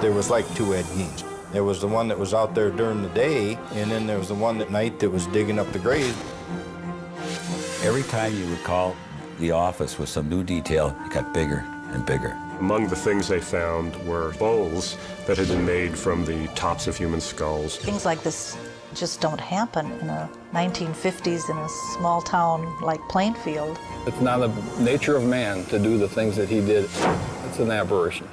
There was like two Ed Geins. There was the one that was out there during the day, and then there was the one at night that was digging up the graves. Every time you would call the office with some new detail, it got bigger and bigger. Among the things they found were bowls that had been made from the tops of human skulls. Things like this just don't happen in the 1950s in a small town like Plainfield. It's not the nature of man to do the things that he did. It's an aberration.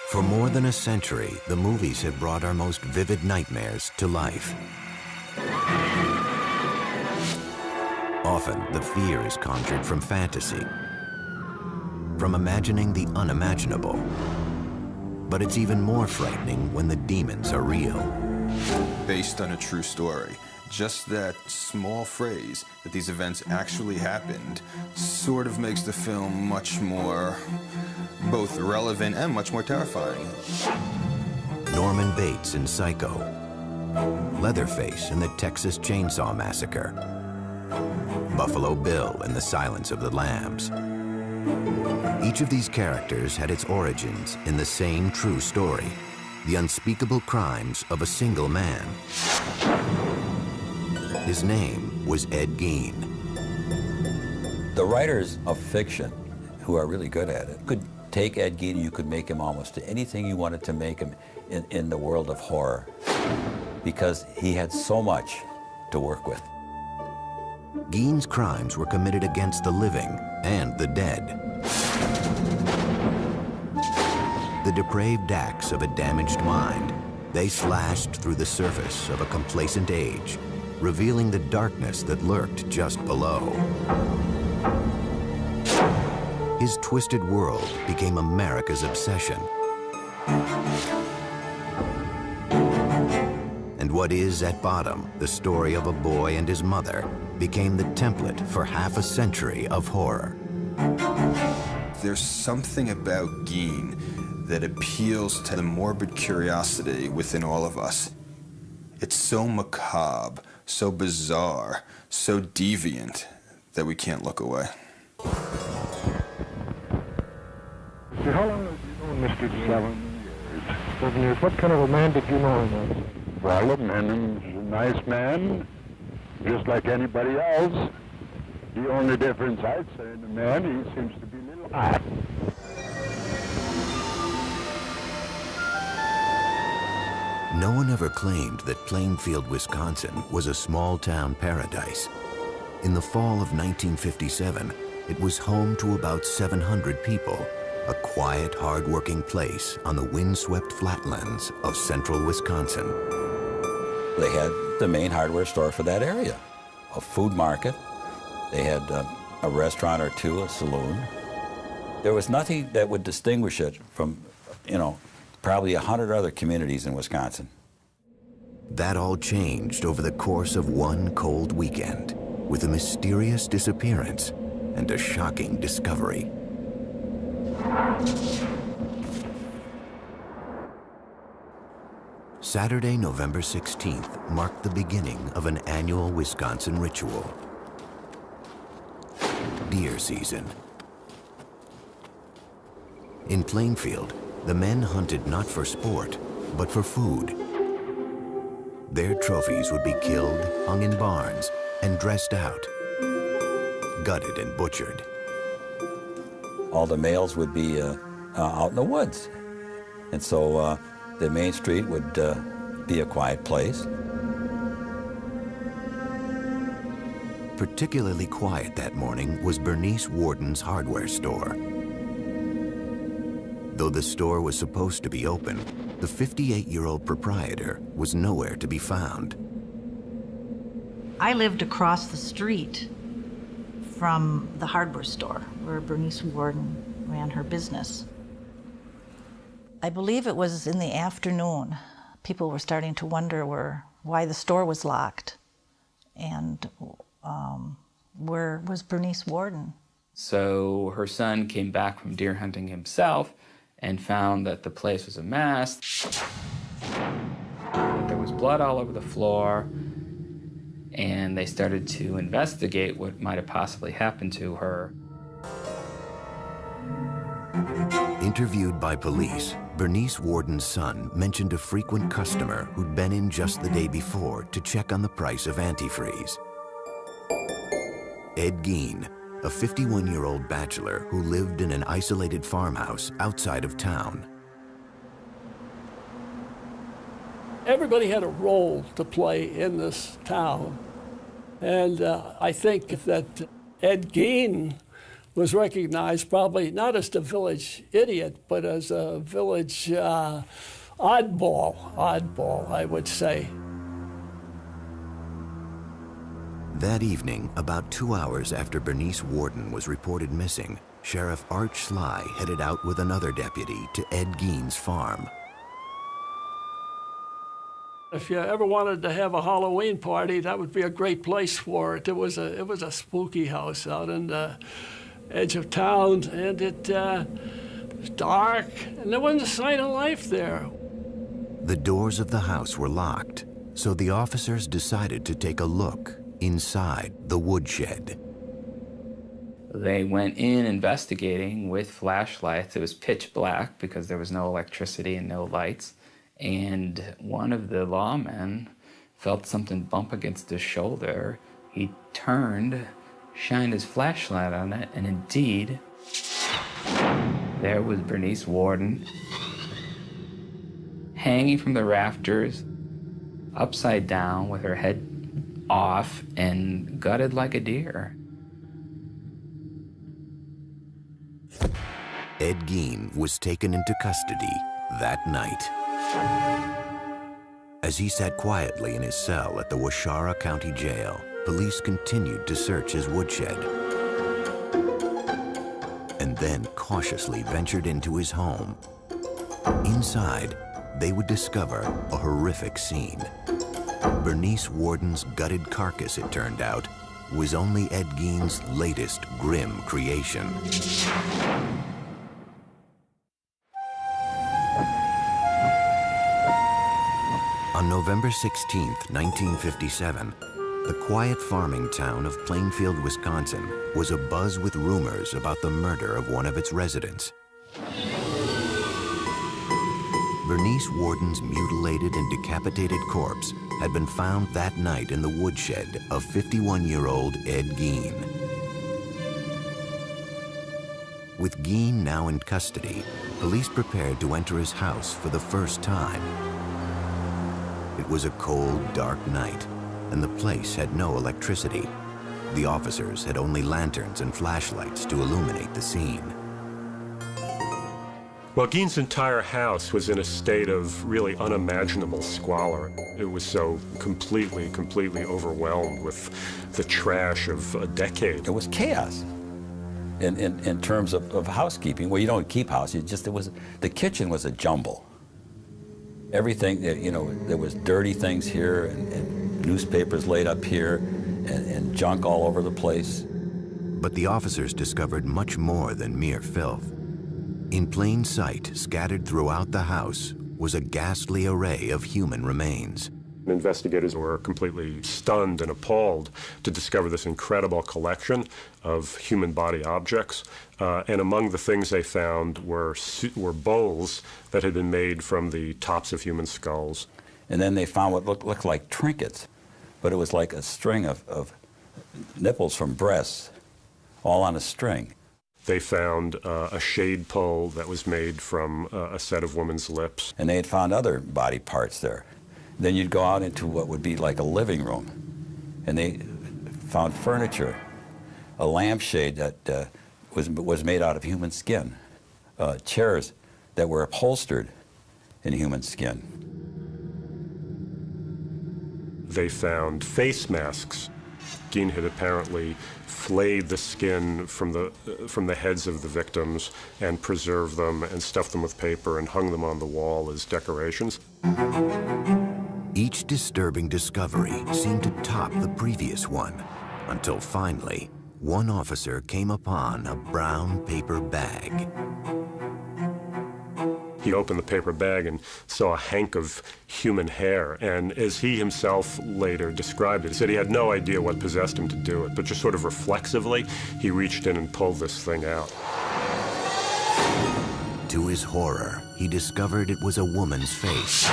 For more than a century, the movies have brought our most vivid nightmares to life. Often, the fear is conjured from fantasy, from imagining the unimaginable. But it's even more frightening when the demons are real. Based on a true story. Just that small phrase that these events actually happened sort of makes the film much more both relevant and much more terrifying. Norman Bates in Psycho, Leatherface in the Texas Chainsaw Massacre, Buffalo Bill in The Silence of the Lambs. Each of these characters had its origins in the same true story, the unspeakable crimes of a single man. His name was Ed Gein. The writers of fiction, who are really good at it, could take Ed Gein and you could make him almost anything you wanted to make him in the world of horror, because he had so much to work with. Gein's crimes were committed against the living and the dead. The depraved acts of a damaged mind, they slashed through the surface of a complacent age, revealing the darkness that lurked just below. His twisted world became America's obsession. And what is at bottom, the story of a boy and his mother, became the template for half a century of horror. There's something about Gein that appeals to the morbid curiosity within all of us. It's so macabre, so bizarre, so deviant that we can't look away. How long have you known Mr. 7 years? 7 years. What kind of a man did you know him as? Well, a nice man, just like anybody else. The only difference I'd say in the man, he seems to be a little hot. No one ever claimed that Plainfield, Wisconsin was a small-town paradise. In the fall of 1957, it was home to about 700 people, a quiet, hard-working place on the windswept flatlands of central Wisconsin. They had the main hardware store for that area, a food market. They had a restaurant or two, a saloon. There was nothing that would distinguish it from, probably 100 other communities in Wisconsin. That all changed over the course of one cold weekend, with a mysterious disappearance and a shocking discovery. Saturday, November 16th marked the beginning of an annual Wisconsin ritual. Deer season. In Plainfield, the men hunted not for sport, but for food. Their trophies would be killed, hung in barns, and dressed out, gutted and butchered. All the males would be out in the woods. And so the main street would be a quiet place. Particularly quiet that morning was Bernice Warden's hardware store. Though the store was supposed to be open, the 58-year-old proprietor was nowhere to be found. I lived across the street from the hardware store where Bernice Warden ran her business. I believe it was in the afternoon. People were starting to wonder why the store was locked and where was Bernice Warden. So her son came back from deer hunting himself and found that the place was a mess. There was blood all over the floor, and they started to investigate what might have possibly happened to her. Interviewed by police, Bernice Worden's son mentioned a frequent customer who'd been in just the day before to check on the price of antifreeze. Ed Gein, a 51-year-old bachelor who lived in an isolated farmhouse outside of town. Everybody had a role to play in this town. And I think that Ed Gein was recognized probably not as the village idiot, but as a village oddball, I would say. That evening, about 2 hours after Bernice Worden was reported missing, Sheriff Art Sly headed out with another deputy to Ed Gein's farm. If you ever wanted to have a Halloween party, that would be a great place for it. It was a spooky house out in the edge of town, and it was dark, and there wasn't a sign of life there. The doors of the house were locked, so the officers decided to take a look inside the woodshed. They went in investigating with flashlights. It was pitch black because there was no electricity and no lights. And one of the lawmen felt something bump against his shoulder. He turned, shined his flashlight on it, and indeed, there was Bernice Worden hanging from the rafters, upside down with her head off and gutted like a deer. Ed Gein was taken into custody that night. As he sat quietly in his cell at the Waushara County Jail, police continued to search his woodshed and then cautiously ventured into his home. Inside, they would discover a horrific scene. Bernice Worden's gutted carcass, it turned out, was only Ed Gein's latest grim creation. On November 16, 1957, the quiet farming town of Plainfield, Wisconsin, was abuzz with rumors about the murder of one of its residents. Bernice Worden's mutilated and decapitated corpse had been found that night in the woodshed of 51-year-old Ed Gein. With Gein now in custody, police prepared to enter his house for the first time. It was a cold, dark night, and the place had no electricity. The officers had only lanterns and flashlights to illuminate the scene. Well, Gein's entire house was in a state of really unimaginable squalor. It was so completely overwhelmed with the trash of a decade. It was chaos in terms of housekeeping. Well, you don't keep house, the kitchen was a jumble. Everything, there was dirty things here and newspapers laid up here and junk all over the place. But the officers discovered much more than mere filth. In plain sight, scattered throughout the house, was a ghastly array of human remains. Investigators were completely stunned and appalled to discover this incredible collection of human body objects. And among the things they found were bowls that had been made from the tops of human skulls. And then they found what looked like trinkets, but it was like a string of nipples from breasts, all on a string. They found a shade pole that was made from a set of women's lips. And they had found other body parts there. Then you'd go out into what would be like a living room, and they found furniture, a lampshade that was made out of human skin, chairs that were upholstered in human skin. They found face masks. Gein had apparently flayed the skin from the heads of the victims and preserved them and stuffed them with paper and hung them on the wall as decorations. Each disturbing discovery seemed to top the previous one, until finally, one officer came upon a brown paper bag. He opened the paper bag and saw a hank of human hair, and as he himself later described it, he said he had no idea what possessed him to do it, but just sort of reflexively, he reached in and pulled this thing out. To his horror, he discovered it was a woman's face.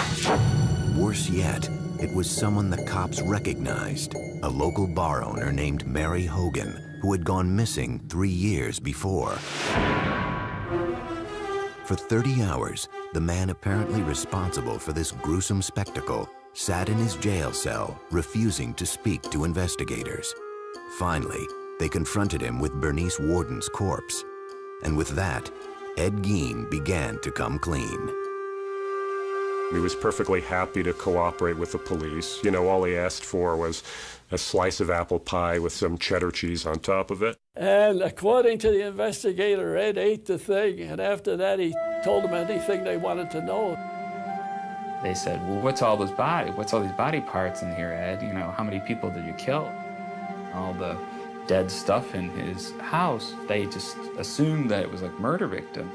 Worse yet, it was someone the cops recognized, a local bar owner named Mary Hogan, who had gone missing 3 years before. For 30 hours, the man apparently responsible for this gruesome spectacle sat in his jail cell, refusing to speak to investigators. Finally, they confronted him with Bernice Worden's corpse. And with that, Ed Gein began to come clean. He was perfectly happy to cooperate with the police. You know, all he asked for was a slice of apple pie with some cheddar cheese on top of it. And according to the investigator, Ed ate the thing, and after that he told them anything they wanted to know. They said, well, what's all these body parts in here, Ed? You know, how many people did you kill? All the dead stuff in his house, they just assumed that it was like murder victims.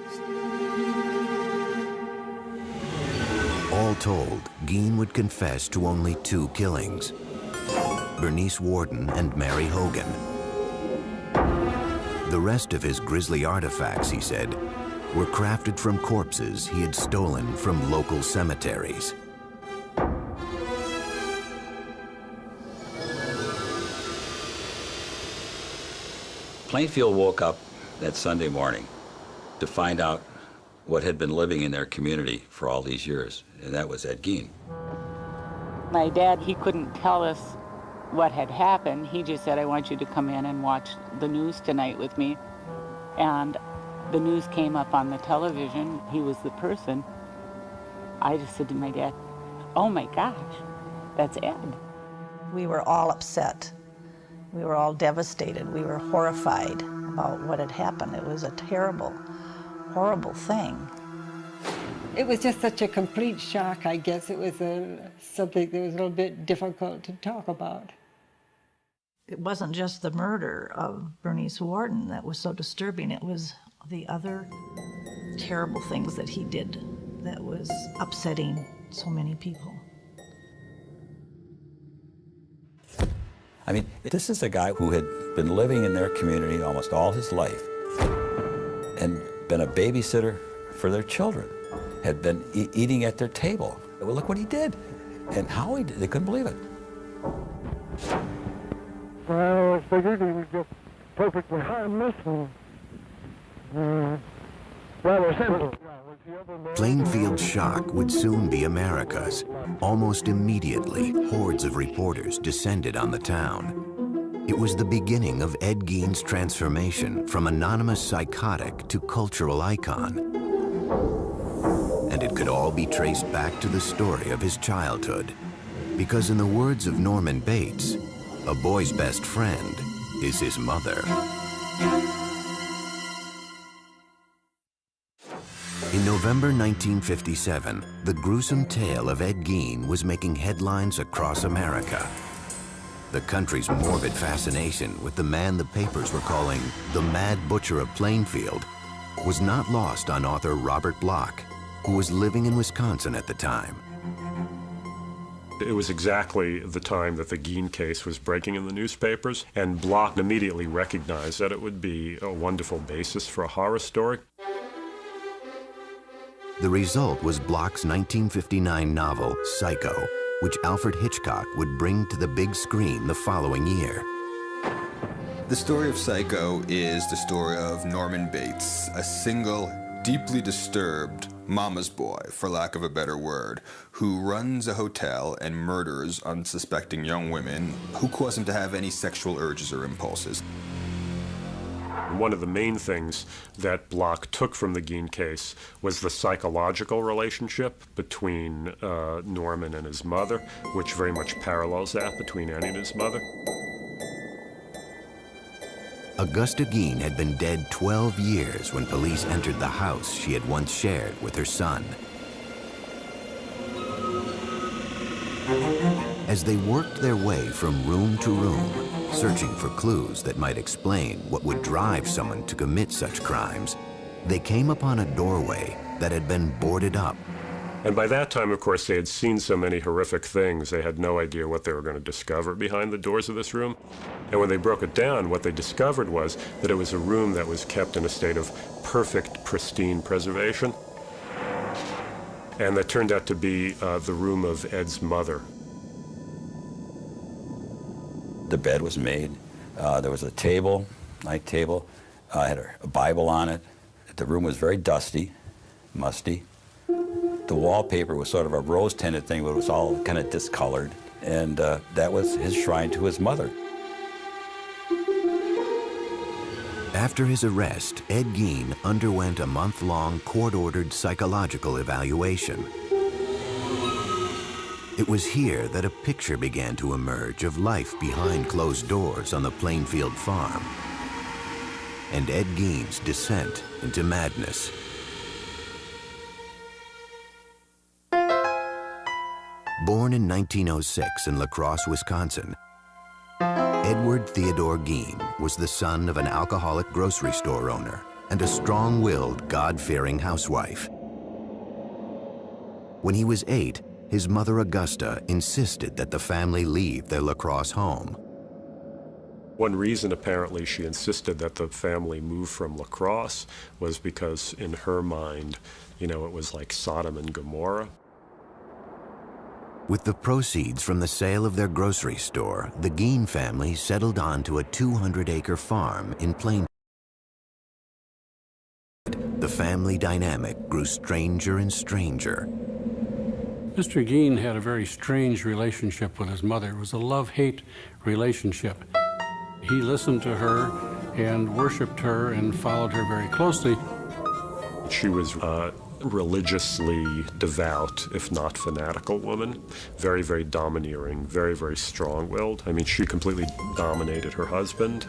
All told, Gein would confess to only 2 killings, Bernice Worden and Mary Hogan. The rest of his grisly artifacts, he said, were crafted from corpses he had stolen from local cemeteries. Plainfield woke up that Sunday morning to find out what had been living in their community for all these years, and that was Ed Gein. My dad, he couldn't tell us what had happened. He just said, I want you to come in and watch the news tonight with me. And the news came up on the television. He was the person. I just said to my dad, oh my gosh, that's Ed. We were all upset. We were all devastated. We were horrified about what had happened. It was a terrible, horrible thing. It was just such a complete shock, I guess. It was something that was a little bit difficult to talk about. It wasn't just the murder of Bernice Worden that was so disturbing. It was the other terrible things that he did that was upsetting so many people. I mean, this is a guy who had been living in their community almost all his life and been a babysitter for their children, had been eating at their table. Well, look what he did and how he did. They couldn't believe it. Well, I figured he was just perfectly harmless and rather simple. Plainfield's shock would soon be America's. Almost immediately, hordes of reporters descended on the town. It was the beginning of Ed Gein's transformation from anonymous psychotic to cultural icon. And it could all be traced back to the story of his childhood. Because in the words of Norman Bates, a boy's best friend is his mother. In November 1957, the gruesome tale of Ed Gein was making headlines across America. The country's morbid fascination with the man the papers were calling the Mad Butcher of Plainfield was not lost on author Robert Bloch, who was living in Wisconsin at the time. It was exactly the time that the Gein case was breaking in the newspapers, and Bloch immediately recognized that it would be a wonderful basis for a horror story. The result was Bloch's 1959 novel, Psycho, which Alfred Hitchcock would bring to the big screen the following year. The story of Psycho is the story of Norman Bates, a single, deeply disturbed mama's boy, for lack of a better word, who runs a hotel and murders unsuspecting young women who cause him to have any sexual urges or impulses. One of the main things that Bloch took from the Gein case was the psychological relationship between Norman and his mother, which very much parallels that between Annie and his mother. Augusta Gein had been dead 12 years when police entered the house she had once shared with her son. As they worked their way from room to room, searching for clues that might explain what would drive someone to commit such crimes, they came upon a doorway that had been boarded up. And by that time, of course, they had seen so many horrific things, they had no idea what they were going to discover behind the doors of this room. And when they broke it down, what they discovered was that it was a room that was kept in a state of perfect, pristine preservation. And that turned out to be the room of Ed's mother. The bed was made. There was a table, night table. Had a Bible on it. The room was very dusty, musty. The wallpaper was sort of a rose-tinted thing, but it was all kind of discolored. And that was his shrine to his mother. After his arrest, Ed Gein underwent a month-long court-ordered psychological evaluation. It was here that a picture began to emerge of life behind closed doors on the Plainfield farm, and Ed Gein's descent into madness. Born in 1906 in La Crosse, Wisconsin, Edward Theodore Gein was the son of an alcoholic grocery store owner and a strong-willed, God-fearing housewife. When he was 8, his mother Augusta insisted that the family leave their La Crosse home. One reason, apparently, she insisted that the family move from La Crosse was because, in her mind, you know, it was like Sodom and Gomorrah. With the proceeds from the sale of their grocery store, the Gein family settled onto a 200-acre farm in Plainfield. The family dynamic grew stranger and stranger. Mr. Gein had a very strange relationship with his mother. It was a love-hate relationship. He listened to her and worshiped her and followed her very closely. She was religiously devout, if not fanatical woman. Very, very domineering, very, very strong-willed. I mean, she completely dominated her husband,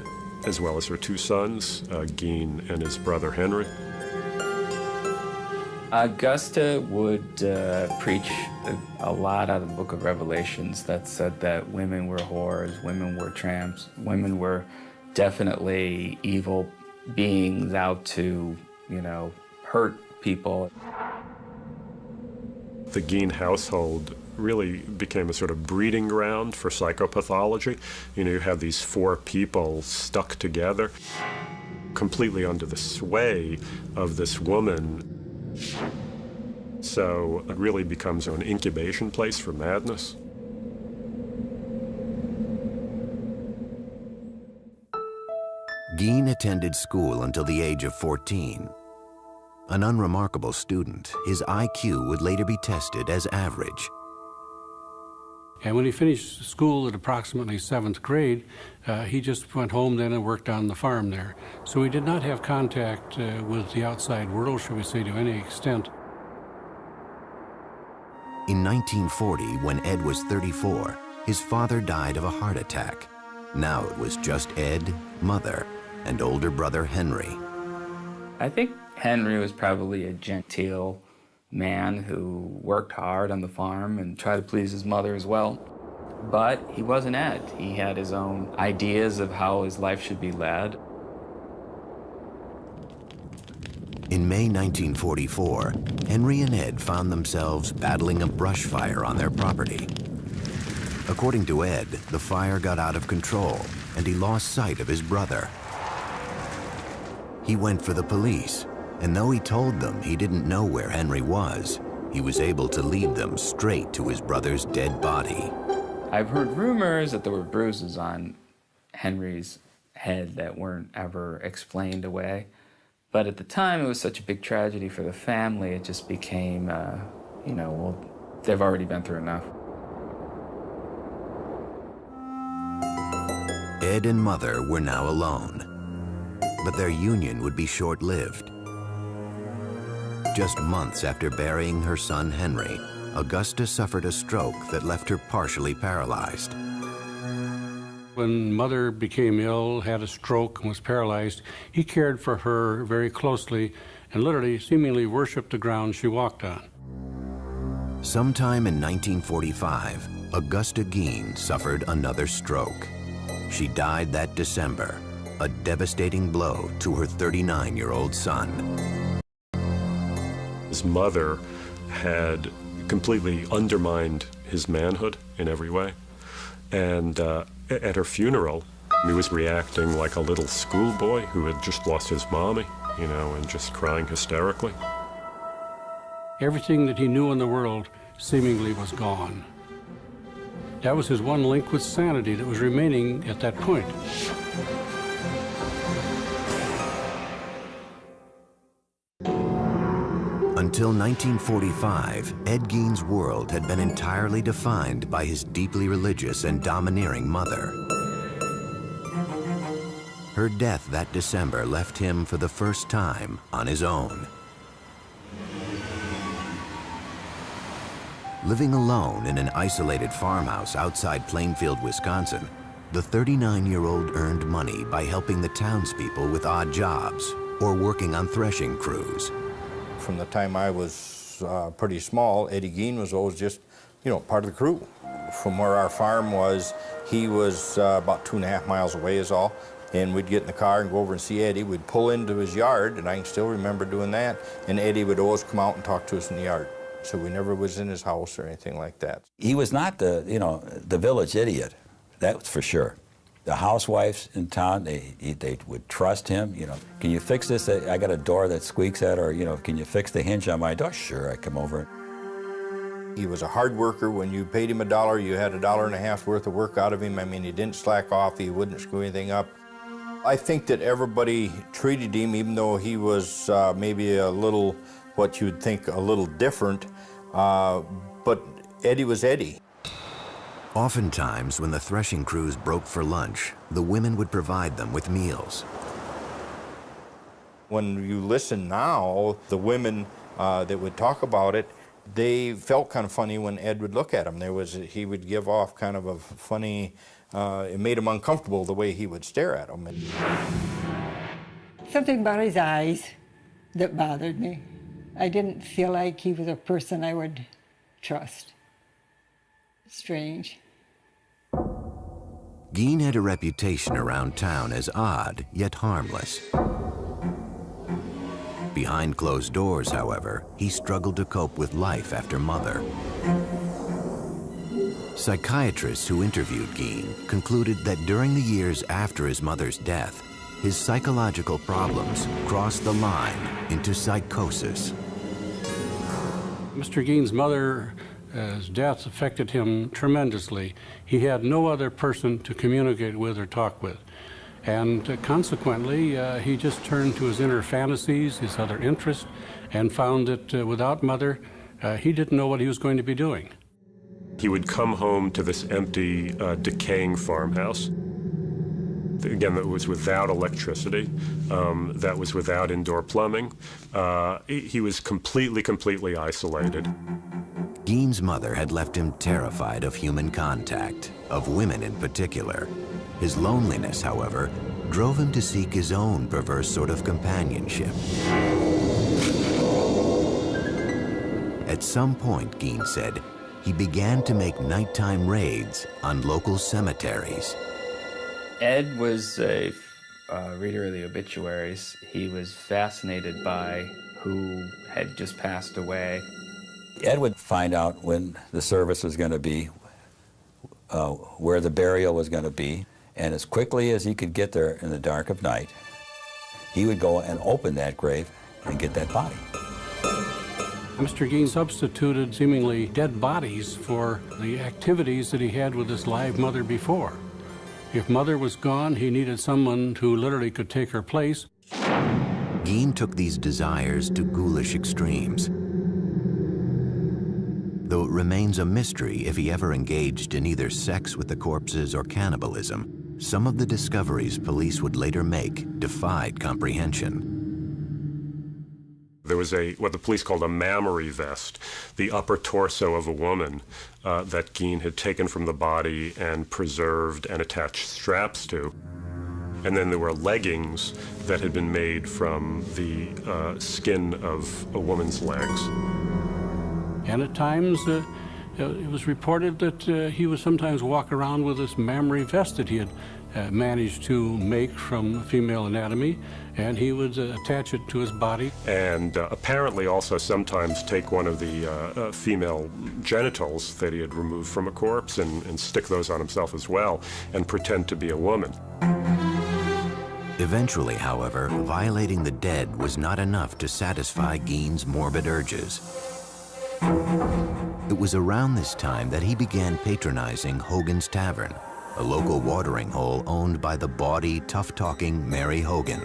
as well as her 2 sons, Gein and his brother Henry. Augusta would preach a lot out of the book of Revelations that said that women were whores, women were tramps, women were definitely evil beings out to, you know, hurt people. The Gein household really became a sort of breeding ground for psychopathology. You know, you have these 4 people stuck together, completely under the sway of this woman. So it really becomes an incubation place for madness. Gein attended school until the age of 14. An unremarkable student, his IQ would later be tested as average. And when he finished school at approximately 7th grade, he just went home then and worked on the farm there. So he did not have contact with the outside world, shall we say, to any extent. In 1940, when Ed was 34, his father died of a heart attack. Now it was just Ed, mother, and older brother Henry. I think Henry was probably a genteel man who worked hard on the farm and tried to please his mother as well. But he wasn't Ed. He had his own ideas of how his life should be led. In May 1944, Henry and Ed found themselves battling a brush fire on their property. According to Ed, the fire got out of control and he lost sight of his brother. He went for the police, and though he told them he didn't know where Henry was, he was able to lead them straight to his brother's dead body. I've heard rumors that there were bruises on Henry's head that weren't ever explained away. But at the time, it was such a big tragedy for the family, it just became, you know, well, they've already been through enough. Ed and Mother were now alone, but their union would be short-lived. Just months after burying her son Henry, Augusta suffered a stroke that left her partially paralyzed. When Mother became ill, had a stroke, and was paralyzed, he cared for her very closely and literally, seemingly worshiped the ground she walked on. Sometime in 1945, Augusta Gein suffered another stroke. She died that December, a devastating blow to her 39-year-old son. His mother had completely undermined his manhood in every way. And at her funeral, he was reacting like a little schoolboy who had just lost his mommy, you know, and just crying hysterically. Everything that he knew in the world seemingly was gone. That was his one link with sanity that was remaining at that point. Until 1945, Ed Gein's world had been entirely defined by his deeply religious and domineering mother. Her death that December left him for the first time on his own. Living alone in an isolated farmhouse outside Plainfield, Wisconsin, the 39-year-old earned money by helping the townspeople with odd jobs or working on threshing crews. From the time I was pretty small, Eddie Gein was always just, you know, part of the crew. From where our farm was, he was about 2.5 miles away is all. And we'd get in the car and go over and see Eddie. We'd pull into his yard, and I can still remember doing that. And Eddie would always come out and talk to us in the yard. So we never was in his house or anything like that. He was not the, you know, the village idiot, that's for sure. The housewives in town, they would trust him, you know. Can you fix this? I got a door that squeaks at, or, you know, can you fix the hinge on my door? Sure, I come over. He was a hard worker. When you paid him $1, you had $1.50 worth of work out of him. I mean, he didn't slack off. He wouldn't screw anything up. I think that everybody treated him, even though he was maybe a little, what you would think, a little different, but Eddie was Eddie. Oftentimes, when the threshing crews broke for lunch, the women would provide them with meals. When you listen now, the women that would talk about it, they felt kind of funny when Ed would look at them. He would give off kind of a funny, it made him uncomfortable the way he would stare at them. Something about his eyes that bothered me. I didn't feel like he was a person I would trust. Strange. Gein had a reputation around town as odd, yet harmless. Behind closed doors, however, he struggled to cope with life after Mother. Psychiatrists who interviewed Gein concluded that during the years after his mother's death, his psychological problems crossed the line into psychosis. Mr. Gein's mother's death affected him tremendously. He had no other person to communicate with or talk with. And consequently, he just turned to his inner fantasies, his other interests, and found that without Mother, he didn't know what he was going to be doing. He would come home to this empty, decaying farmhouse. Again, that was without electricity, that was without indoor plumbing. He was completely isolated. Gein's mother had left him terrified of human contact, of women in particular. His loneliness, however, drove him to seek his own perverse sort of companionship. At some point, Gein said, he began to make nighttime raids on local cemeteries. Ed was a reader of the obituaries. He was fascinated by who had just passed away. Ed would find out when the service was going to be, where the burial was going to be, and as quickly as he could get there in the dark of night, he would go and open that grave and get that body. Mr. Gein substituted seemingly dead bodies for the activities that he had with his live mother before. If Mother was gone, he needed someone who literally could take her place. Gein took these desires to ghoulish extremes. Though it remains a mystery if he ever engaged in either sex with the corpses or cannibalism, some of the discoveries police would later make defied comprehension. There was what the police called a mammary vest, the upper torso of a woman that Gein had taken from the body and preserved and attached straps to. And then there were leggings that had been made from the skin of a woman's legs. And at times, it was reported that he would sometimes walk around with this mammary vest that he had managed to make from female anatomy, and he would attach it to his body. And apparently also sometimes take one of the female genitals that he had removed from a corpse and stick those on himself as well and pretend to be a woman. Eventually, however, violating the dead was not enough to satisfy Gein's morbid urges. It was around this time that he began patronizing Hogan's Tavern, a local watering hole owned by the bawdy, tough-talking Mary Hogan.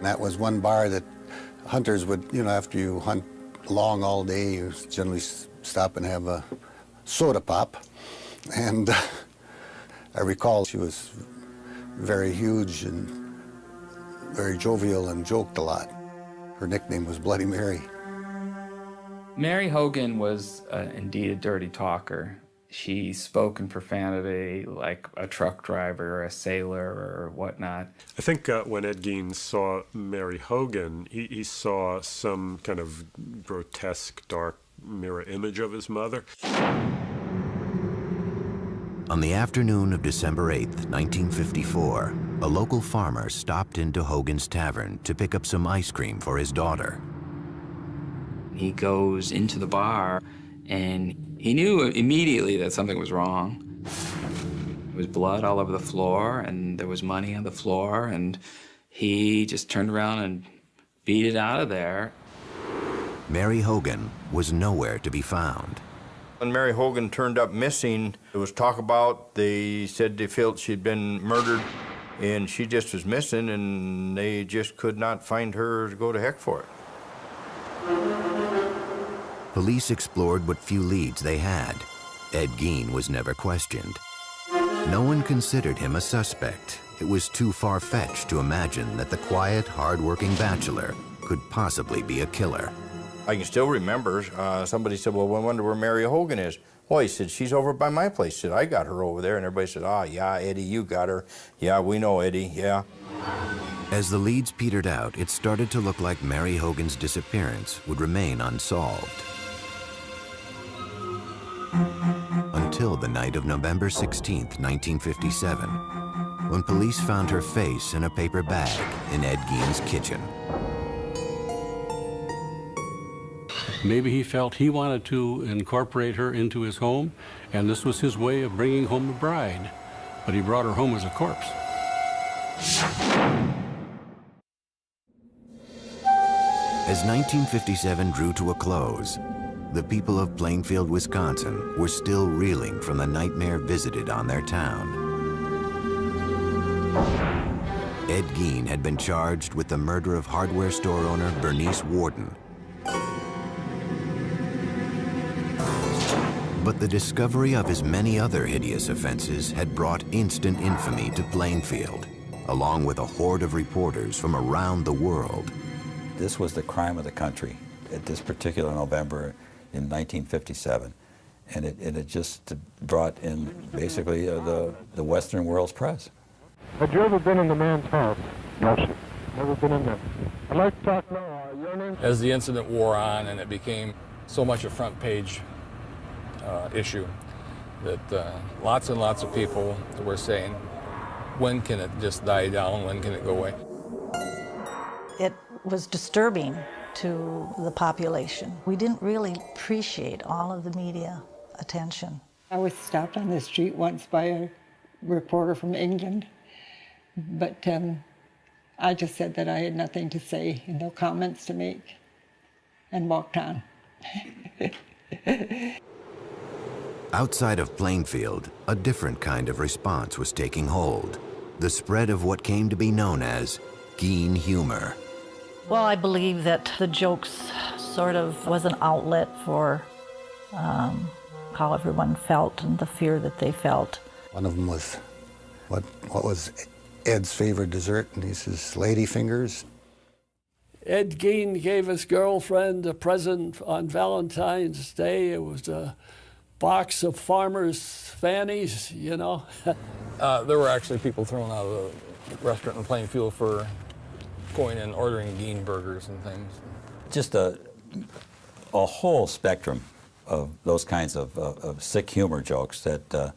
That was one bar that hunters would, after you hunt long all day, you generally stop and have a soda pop. And I recall she was very huge and very jovial and joked a lot. Her nickname was Bloody Mary. Mary Hogan was indeed a dirty talker. She spoke in profanity like a truck driver or a sailor or whatnot. I think when Ed Gein saw Mary Hogan, he saw some kind of grotesque, dark mirror image of his mother. On the afternoon of December 8th, 1954, a local farmer stopped into Hogan's Tavern to pick up some ice cream for his daughter. He goes into the bar, and he knew immediately that something was wrong. There was blood all over the floor, and there was money on the floor, and he just turned around and beat it out of there. Mary Hogan was nowhere to be found. When Mary Hogan turned up missing, there was talk about, they said they felt she'd been murdered, and she just was missing, and they just could not find her to go to heck for it. Police explored what few leads they had. Ed Gein was never questioned. No one considered him a suspect. It was too far-fetched to imagine that the quiet, hard-working bachelor could possibly be a killer. I can still remember, somebody said, well, I wonder where Mary Hogan is. Well, he said, she's over by my place. He said, I got her over there. And everybody said, ah, yeah, Eddie, you got her. Yeah, we know Eddie, yeah. As the leads petered out, it started to look like Mary Hogan's disappearance would remain unsolved. Until the night of November 16th, 1957, when police found her face in a paper bag in Ed Gein's kitchen. Maybe he felt he wanted to incorporate her into his home, and this was his way of bringing home a bride. But he brought her home as a corpse. As 1957 drew to a close, the people of Plainfield, Wisconsin were still reeling from the nightmare visited on their town. Ed Gein had been charged with the murder of hardware store owner Bernice Warden. But the discovery of his many other hideous offenses had brought instant infamy to Plainfield, along with a horde of reporters from around the world. This was the crime of the country at this particular November in 1957. And it just brought in basically the Western world's press. Had you ever been in the man's house? No, sir. Never been in there. I'd like to talk now. Your name? As the incident wore on and it became so much a front page issue that lots and lots of people were saying, when can it just die down? When can it go away? It was disturbing to the population. We didn't really appreciate all of the media attention. I was stopped on the street once by a reporter from England, but I just said that I had nothing to say and no comments to make, and walked on. Outside of Plainfield, a different kind of response was taking hold. The spread of what came to be known as Gein humor. Well, I believe that the jokes sort of was an outlet for how everyone felt and the fear that they felt. One of them was, what was Ed's favorite dessert? And he says, lady fingers. Ed Gein gave his girlfriend a present on Valentine's Day. It was a box of farmers' fannies, you know. There were actually people thrown out of the restaurant in Plainfield for going and ordering Gein burgers and things. Just a whole spectrum of those kinds of sick humor jokes that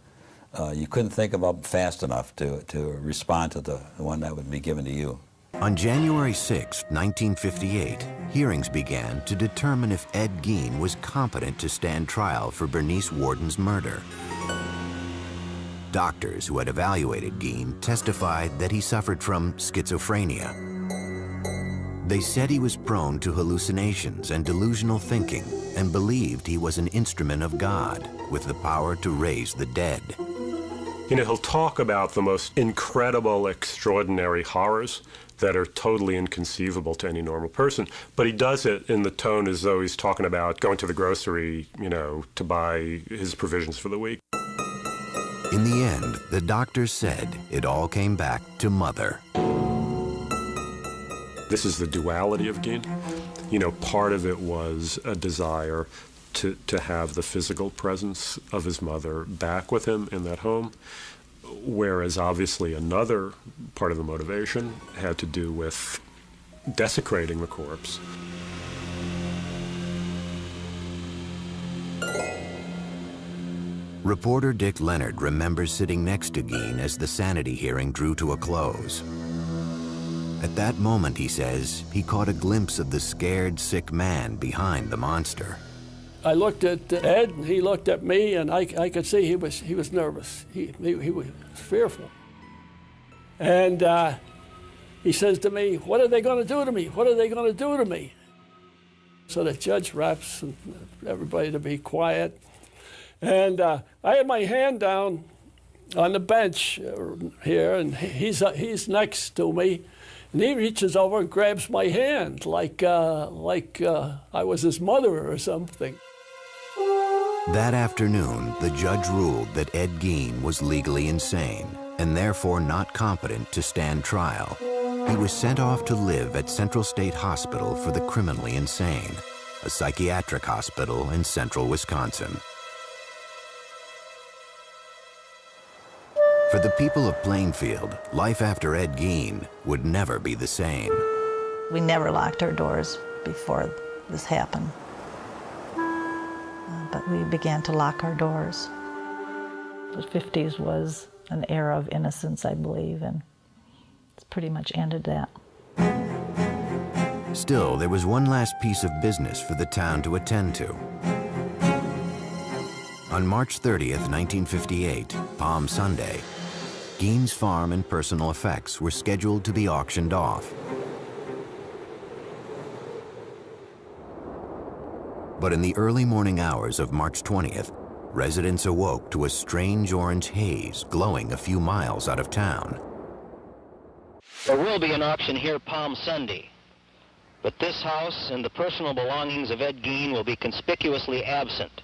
You couldn't think of them fast enough to respond to the one that would be given to you. On January 6, 1958, hearings began to determine if Ed Gein was competent to stand trial for Bernice Worden's murder. Doctors who had evaluated Gein testified that he suffered from schizophrenia. They said he was prone to hallucinations and delusional thinking and believed he was an instrument of God with the power to raise the dead. You know, he'll talk about the most incredible, extraordinary horrors that are totally inconceivable to any normal person, but he does it in the tone as though he's talking about going to the grocery, you know, to buy his provisions for the week. In the end, the doctors said it all came back to Mother. This is the duality of Gein. You know, part of it was a desire to have the physical presence of his mother back with him in that home, whereas obviously another part of the motivation had to do with desecrating the corpse. Reporter Dick Leonard remembers sitting next to Gein as the sanity hearing drew to a close. At that moment, he says, he caught a glimpse of the scared, sick man behind the monster. I looked at Ed, and he looked at me, and I could see he was nervous. He was fearful. And he says to me, "What are they going to do to me? What are they going to do to me?" So the judge raps and everybody to be quiet. And I had my hand down on the bench here, and he's next to me. And he reaches over and grabs my hand like I was his mother or something. That afternoon, the judge ruled that Ed Gein was legally insane and therefore not competent to stand trial. He was sent off to live at Central State Hospital for the Criminally Insane, a psychiatric hospital in central Wisconsin. For the people of Plainfield, life after Ed Gein would never be the same. We never locked our doors before this happened. But we began to lock our doors. The 50s was an era of innocence, I believe, and it's pretty much ended that. Still, there was one last piece of business for the town to attend to. On March 30th, 1958, Palm Sunday, Gein's farm and personal effects were scheduled to be auctioned off. But in the early morning hours of March 20th, residents awoke to a strange orange haze glowing a few miles out of town. There will be an auction here Palm Sunday, but this house and the personal belongings of Ed Gein will be conspicuously absent.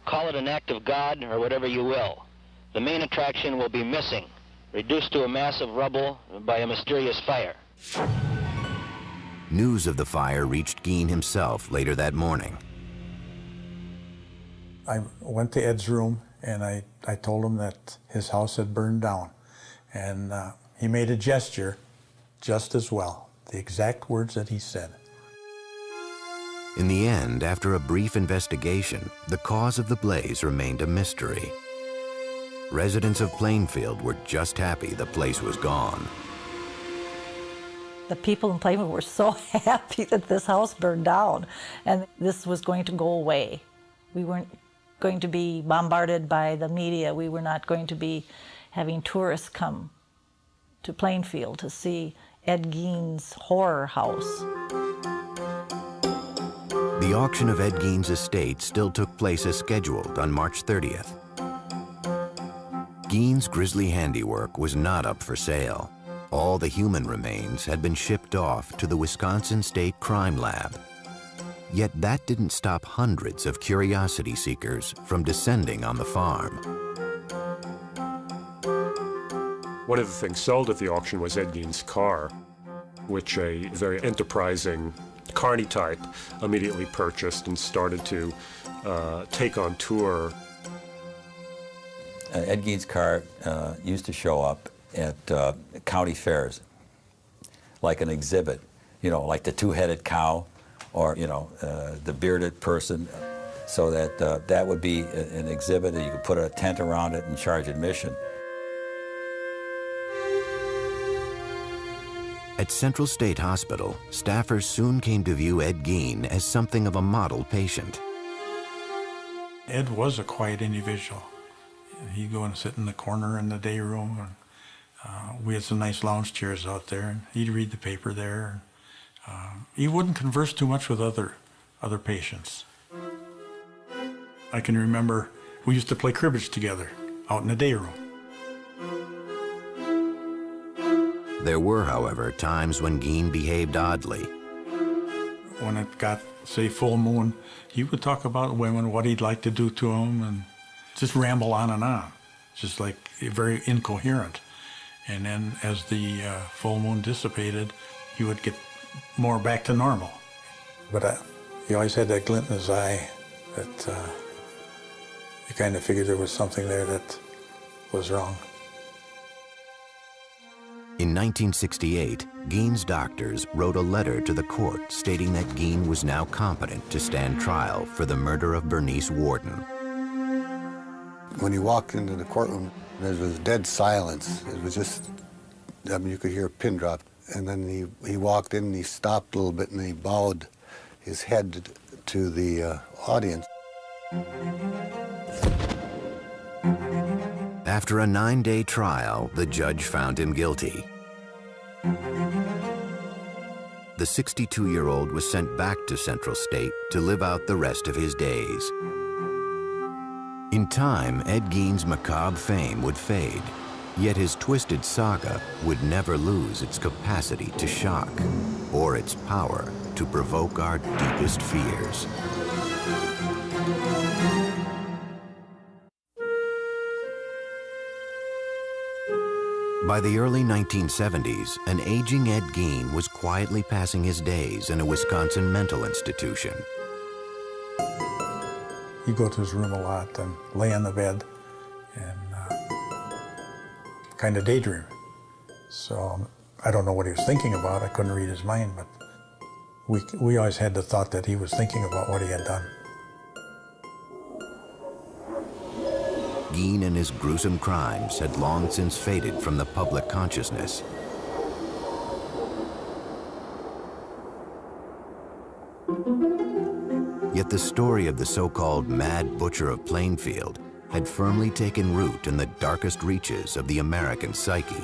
Call it an act of God or whatever you will. The main attraction will be missing, reduced to a mass of rubble by a mysterious fire. News of the fire reached Gein himself later that morning. I went to Ed's room and I told him that his house had burned down. And he made a gesture just as well, the exact words that he said. In the end, after a brief investigation, the cause of the blaze remained a mystery. Residents of Plainfield were just happy the place was gone. The people in Plainfield were so happy that this house burned down and this was going to go away. We weren't going to be bombarded by the media. We were not going to be having tourists come to Plainfield to see Ed Gein's horror house. The auction of Ed Gein's estate still took place as scheduled on March 30th. Gein's grisly handiwork was not up for sale. All the human remains had been shipped off to the Wisconsin State Crime Lab. Yet that didn't stop hundreds of curiosity seekers from descending on the farm. One of the things sold at the auction was Ed Gein's car, which a very enterprising carny type immediately purchased and started to take on tour. Ed Gein's car used to show up at county fairs, like an exhibit, you know, like the two-headed cow or, you know, the bearded person. so that that would be an exhibit, and you could put a tent around it and charge admission. At Central State Hospital, staffers soon came to view Ed Gein as something of a model patient. Ed was a quiet individual. He'd go and sit in the corner in the day room, and we had some nice lounge chairs out there, and he'd read the paper there. He wouldn't converse too much with other patients. I can remember we used to play cribbage together out in the day room. There were, however, times when Gein behaved oddly. When it got, say, full moon, he would talk about women, what he'd like to do to them, and just ramble on, just like very incoherent. And then as the full moon dissipated, he would get more back to normal. But he always had that glint in his eye that you kind of figured there was something there that was wrong. In 1968, Gein's doctors wrote a letter to the court stating that Gein was now competent to stand trial for the murder of Bernice Worden. When he walked into the courtroom, there was dead silence. It was just, I mean, you could hear a pin drop. And then he walked in and he stopped a little bit and he bowed his head to the audience. After a 9-day trial, the judge found him guilty. The 62-year-old was sent back to Central State to live out the rest of his days. In time, Ed Gein's macabre fame would fade, yet his twisted saga would never lose its capacity to shock or its power to provoke our deepest fears. By the early 1970s, an aging Ed Gein was quietly passing his days in a Wisconsin mental institution. He'd go to his room a lot and lay on the bed and kind of daydream. So I don't know what he was thinking about. I couldn't read his mind, but we always had the thought that he was thinking about what he had done. Gein and his gruesome crimes had long since faded from the public consciousness. Yet the story of the so-called Mad Butcher of Plainfield had firmly taken root in the darkest reaches of the American psyche.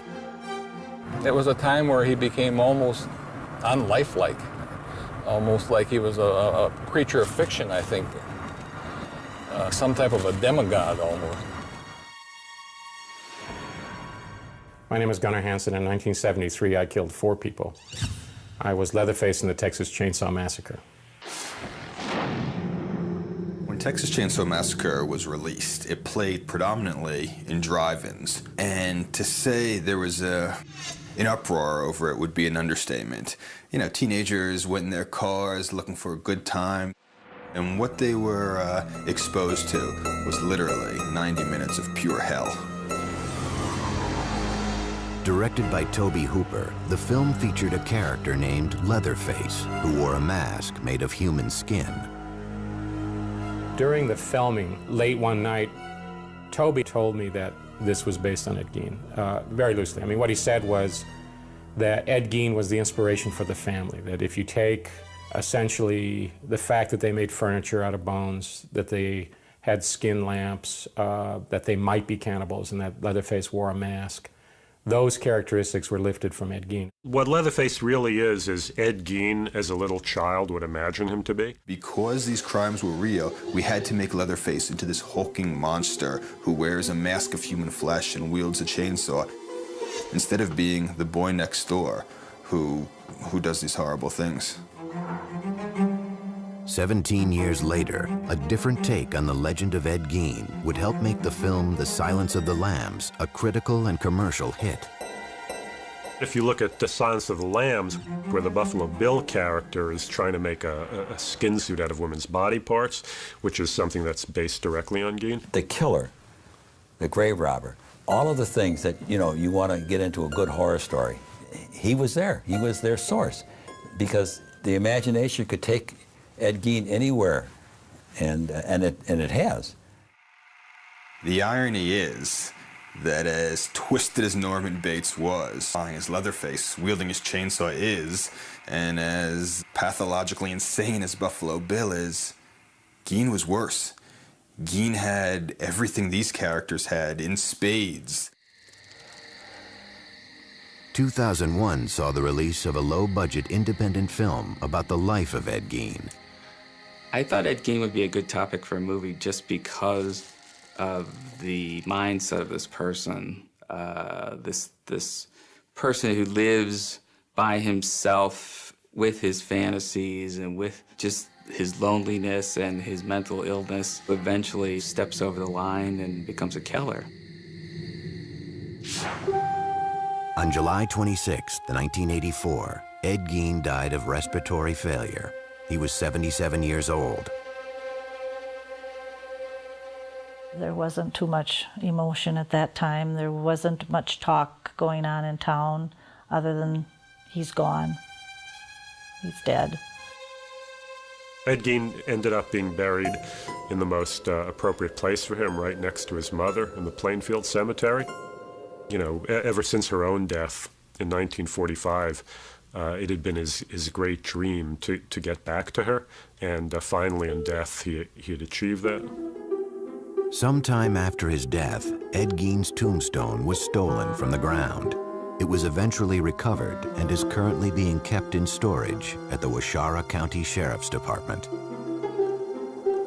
It was a time where he became almost unlifelike, almost like he was a creature of fiction, I think. Some type of a demigod, almost. My name is Gunnar Hansen. In 1973, I killed 4 people. I was Leatherface in the Texas Chainsaw Massacre. When Texas Chainsaw Massacre was released, it played predominantly in drive-ins. And to say there was an uproar over it would be an understatement. You know, teenagers went in their cars looking for a good time. And what they were exposed to was literally 90 minutes of pure hell. Directed by Tobe Hooper, the film featured a character named Leatherface, who wore a mask made of human skin. During the filming, late one night, Tobe told me that this was based on Ed Gein, very loosely. I mean, what he said was that Ed Gein was the inspiration for the family, that if you take essentially the fact that they made furniture out of bones, that they had skin lamps, that they might be cannibals, and that Leatherface wore a mask, those characteristics were lifted from Ed Gein. What Leatherface really is Ed Gein as a little child would imagine him to be. Because these crimes were real, we had to make Leatherface into this hulking monster who wears a mask of human flesh and wields a chainsaw, instead of being the boy next door who does these horrible things. 17 years later, a different take on the legend of Ed Gein would help make the film The Silence of the Lambs a critical and commercial hit. If you look at The Silence of the Lambs, where the Buffalo Bill character is trying to make a skin suit out of women's body parts, which is something that's based directly on Gein. The killer, the grave robber, all of the things that, you know, you want to get into a good horror story, he was there. He was their source. Because the imagination could take Ed Gein anywhere and it has. The irony is that as twisted as Norman Bates was, as Leatherface wielding his chainsaw is, and as pathologically insane as Buffalo Bill is, Gein was worse. Gein had everything these characters had in spades. 2001 saw the release of a low-budget independent film about the life of Ed Gein. I thought Ed Gein would be a good topic for a movie just because of the mindset of this person. This person who lives by himself with his fantasies and with just his loneliness and his mental illness, eventually steps over the line and becomes a killer. On July 26, 1984, Ed Gein died of respiratory failure. He was 77 years old. There wasn't too much emotion at that time. There wasn't much talk going on in town other than he's gone. He's dead. Ed Gein ended up being buried in the most appropriate place for him, right next to his mother in the Plainfield cemetery. You know, ever since her own death in 1945, it had been his great dream to get back to her, and finally in death he had achieved that. Sometime after his death, Ed Gein's tombstone was stolen from the ground. It was eventually recovered and is currently being kept in storage at the Waushara County Sheriff's Department.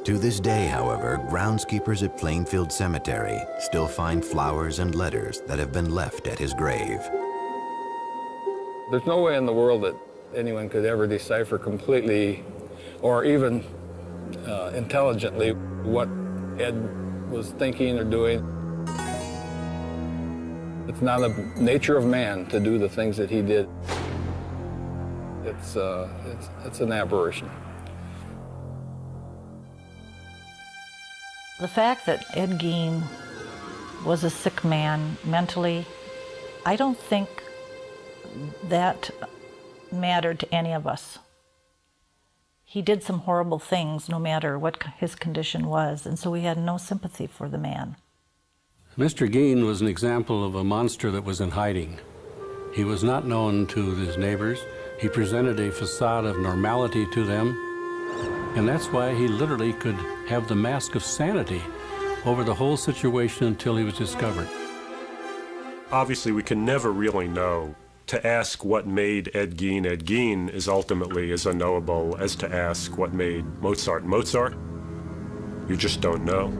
To this day, however, groundskeepers at Plainfield Cemetery still find flowers and letters that have been left at his grave. There's no way in the world that anyone could ever decipher completely or even intelligently what Ed was thinking or doing. It's not the nature of man to do the things that he did. It's an aberration. The fact that Ed Gein was a sick man mentally, I don't think that mattered to any of us. He did some horrible things no matter what his condition was, and so we had no sympathy for the man. Mr. Gein was an example of a monster that was in hiding. He was not known to his neighbors. He presented a facade of normality to them, and that's why he literally could have the mask of sanity over the whole situation until he was discovered. Obviously, we can never really know. To ask what made Ed Gein is ultimately as unknowable as to ask what made Mozart Mozart. You just don't know.